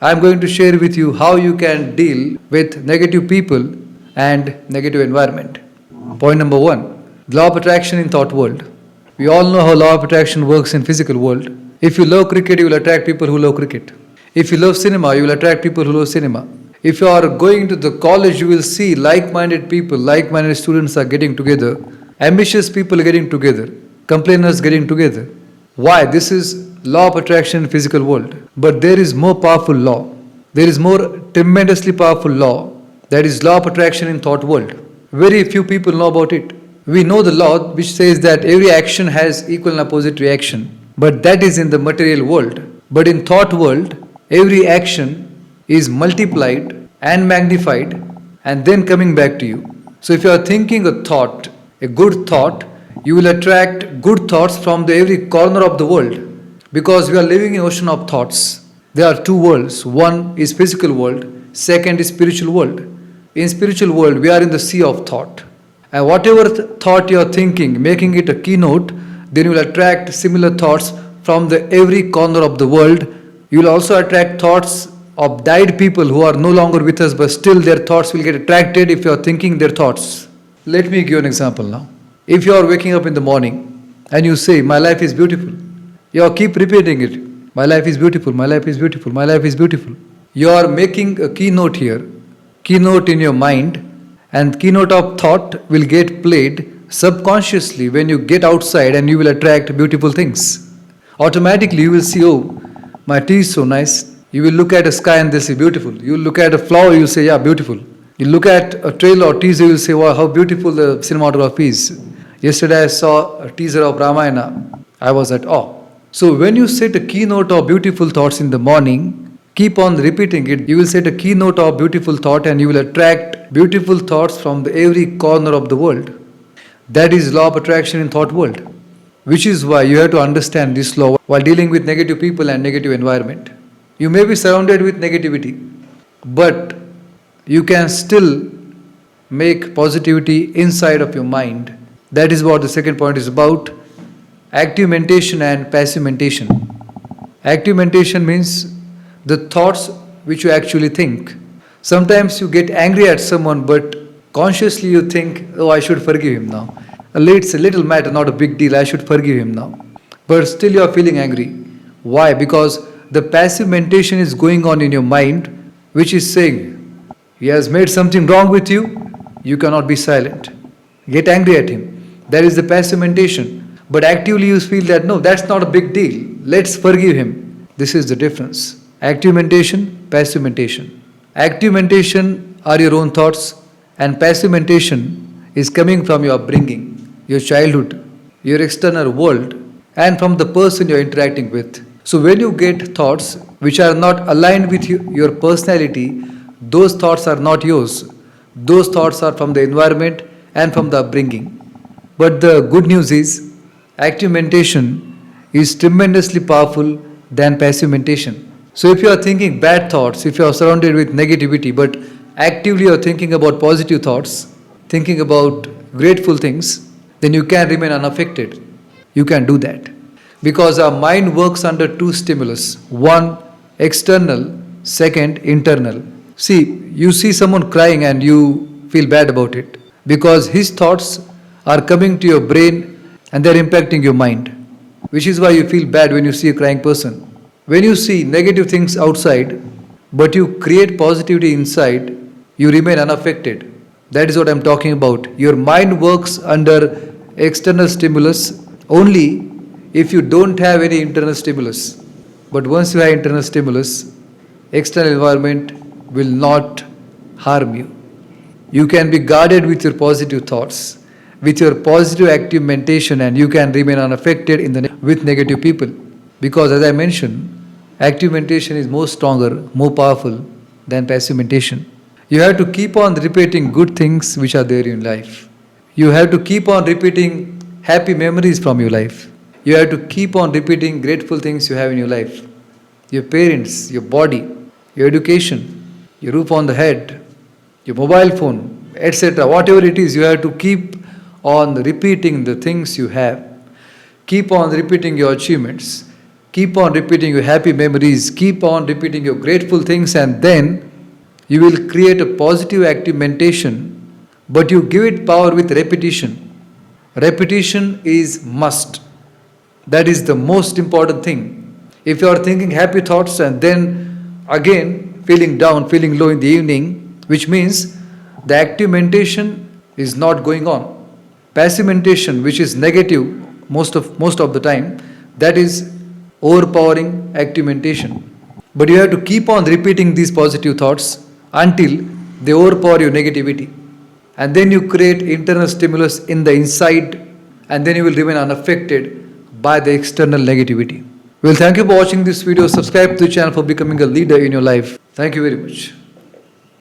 I'm going to share with you how you can deal with negative people and negative environment. Point number 1, law of attraction in thought world. We all know how law of attraction works in physical world. If you love cricket, you will attract people who love cricket. If you love cinema, you will attract people who love cinema. If you are going to the college, you will see like-minded people, like-minded students are getting together, ambitious people getting together, complainers getting together. Why? This is law of attraction in physical world. But there is more powerful law. There is more tremendously powerful law. That is law of attraction in thought world. Very few people know about it. We know the law which says that every action has equal and opposite reaction. But that is in the material world. But in thought world, every action is multiplied and magnified and then coming back to you. So if you are thinking a thought, a good thought, you will attract good thoughts from every corner of the world. Because we are living in an ocean of thoughts. There are two worlds. One is physical world, second is spiritual world. In spiritual world, we are in the sea of thought. And whatever thought you are thinking, making it a keynote, then you will attract similar thoughts from every corner of the world. You will also attract thoughts of died people who are no longer with us, but still their thoughts will get attracted if you are thinking their thoughts. Let me give you an example now. If you are waking up in the morning and you say, my life is beautiful, you keep repeating it. My life is beautiful, my life is beautiful, my life is beautiful. You are making a keynote here, keynote in your mind, and keynote of thought will get played subconsciously when you get outside and you will attract beautiful things. Automatically you will see, oh, my tea is so nice. You will look at a sky and they say beautiful. You will look at a flower, you will say, yeah, beautiful. You look at a trailer or teaser, you will say, wow, how beautiful the cinematography is. Yesterday I saw a teaser of Ramayana. I was at awe. So when you set a keynote of beautiful thoughts in the morning, keep on repeating it. You will set a keynote of beautiful thought and you will attract beautiful thoughts from every corner of the world. That is law of attraction in thought world. Which is why you have to understand this law while dealing with negative people and negative environment. You may be surrounded with negativity, but you can still make positivity inside of your mind. That is what the second point is about. Active mentation and passive mentation. Active mentation means the thoughts which you actually think. Sometimes you get angry at someone, but consciously you think, oh, I should forgive him now. It's a little matter, not a big deal, I should forgive him now. But still you are feeling angry. Why? Because the passive mentation is going on in your mind, which is saying, he has made something wrong with you, you cannot be silent. Get angry at him. That is the passive mentation. But actively you feel that, no, that's not a big deal. Let's forgive him. This is the difference. Active mentation, passive mentation. Active mentation are your own thoughts, and passive mentation is coming from your upbringing, your childhood, your external world, and from the person you're interacting with. So when you get thoughts which are not aligned with your personality, those thoughts are not yours. Those thoughts are from the environment and from the upbringing. But the good news is, active mentation is tremendously powerful than passive mentation. So if you are thinking bad thoughts, if you are surrounded with negativity, but actively you are thinking about positive thoughts, thinking about grateful things, then you can remain unaffected. You can do that. Because our mind works under two stimulus. One, external. Second, internal. See, you see someone crying and you feel bad about it. Because his thoughts are coming to your brain and they are impacting your mind. Which is why you feel bad when you see a crying person. When you see negative things outside, but you create positivity inside, you remain unaffected. That is what I am talking about. Your mind works under external stimulus only if you don't have any internal stimulus. But once you have internal stimulus, external environment will not harm you. You can be guarded with your positive thoughts, with your positive active mentation, and you can remain unaffected with negative people. Because as I mentioned, active mentation is more stronger, more powerful than passive mentation. You have to keep on repeating good things which are there in life. You have to keep on repeating happy memories from your life. You have to keep on repeating grateful things you have in your life. Your parents, your body, your education, your roof on the head, your mobile phone, etc. Whatever it is, you have to keep on repeating the things you have. Keep on repeating your achievements. Keep on repeating your happy memories, keep on repeating your grateful things, and then you will create a positive active mentation, but you give it power with repetition. Repetition is must. That is the most important thing. If you are thinking happy thoughts and then again feeling down, feeling low in the evening, which means the active mentation is not going on. Passive mentation, which is negative most of the time, that is overpowering active mentation. But you have to keep on repeating these positive thoughts until they overpower your negativity. And then you create internal stimulus in the inside, and then you will remain unaffected by the external negativity. Well, thank you for watching this video. Subscribe to the channel for becoming a leader in your life. Thank you very much.